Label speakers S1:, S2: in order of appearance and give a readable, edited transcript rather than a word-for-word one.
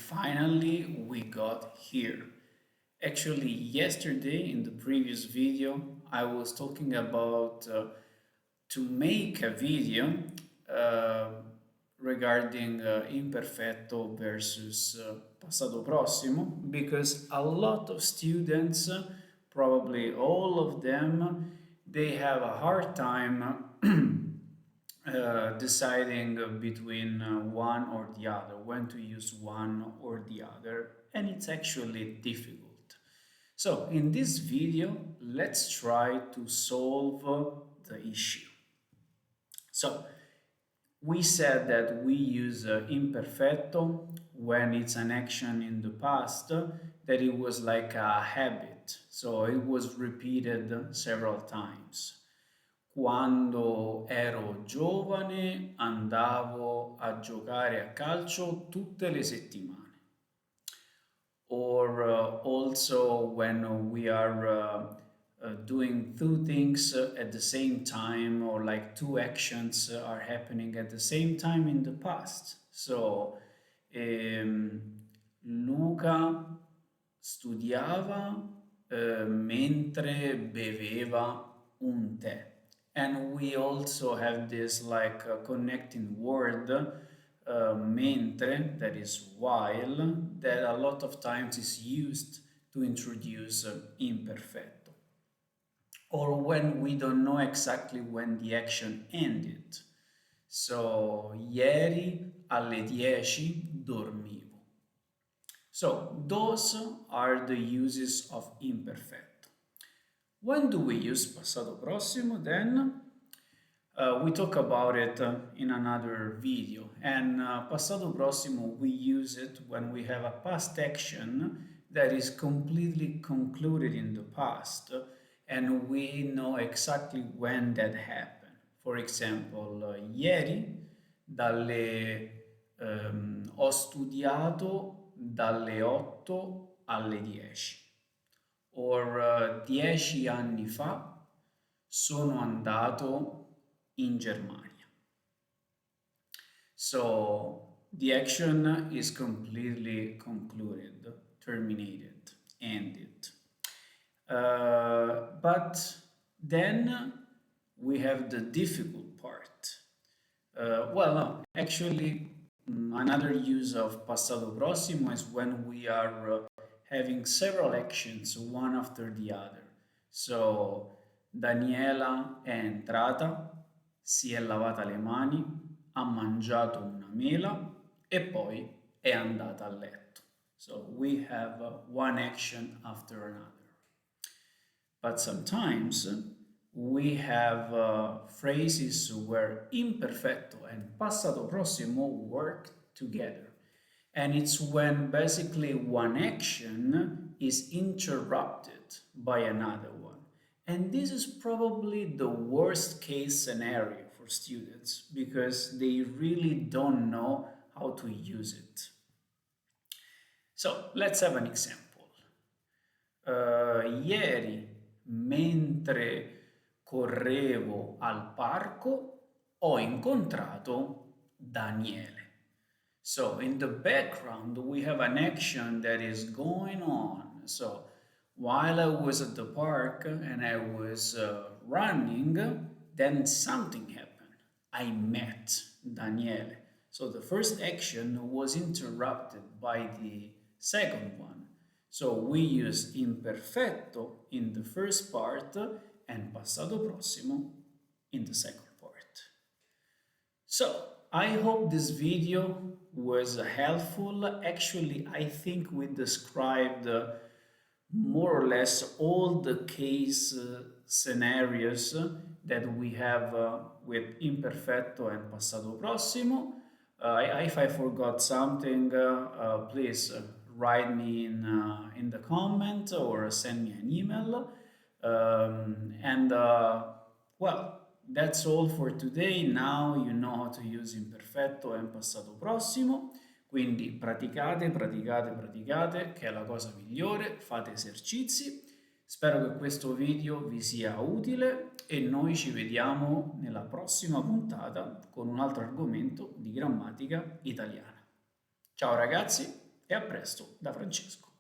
S1: finally we got here. Actually, yesterday in the previous video, I was talking about to make a video uh, regarding Imperfetto versus Passato Prossimo because a lot of students, probably all of them, they have a hard time deciding between one or the other, when to use one or the other, and it's actually difficult. So, in this video, let's try to solve the issue. So, we said that we use imperfetto when it's an action in the past, that it was like a habit, so it was repeated several times. Quando ero giovane andavo a giocare a calcio tutte le settimane. Or also when we are doing two things at the same time, or like two actions are happening at the same time in the past. So, ehm, Luca studiava mentre beveva un tè. And we also have this like connecting word mentre, that is while, that a lot of times is used to introduce imperfetto. Or when we don't know exactly when the action ended. So, ieri alle 10 dormivo. So, those are the uses of imperfetto. When do we use passato prossimo then? We talk about it in another video. And passato prossimo, we use it when we have a past action that is completely concluded in the past and we know exactly when that happened. For example, ieri ho studiato dalle 8 alle 10. Or 10 anni fa sono andato in Germania. So the action is completely concluded, terminated, ended. But then we have the difficult part. No, actually, another use of passato prossimo is when we are having several actions one after the other. So, Daniela è entrata, si è lavata le mani, ha mangiato una mela e poi è andata a letto. So, we have one action after another. But sometimes we have phrases where imperfetto and passato prossimo work together. And it's when basically one action is interrupted by another one. And this is probably the worst case scenario for students because they really don't know how to use it. So let's have an example. Ieri, mentre correvo al parco, ho incontrato Daniele. So in the background, we have an action that is going on. So while I was at the park and I was running, then something happened. I met Daniele. So the first action was interrupted by the second one. So we use imperfetto in the first part and passato prossimo in the second part. So I hope this video was helpful. Actually, I think we described more or less all the case scenarios that we have with imperfetto and passato prossimo. If I forgot something, please write me in the comment or send me an email. Well, that's all for today. Now you know how to use imperfetto and passato prossimo. Quindi praticate, praticate, praticate, che è la cosa migliore. Fate esercizi. Spero che questo video vi sia utile e noi ci vediamo nella prossima puntata con un altro argomento di grammatica italiana. Ciao ragazzi e a presto da Francesco.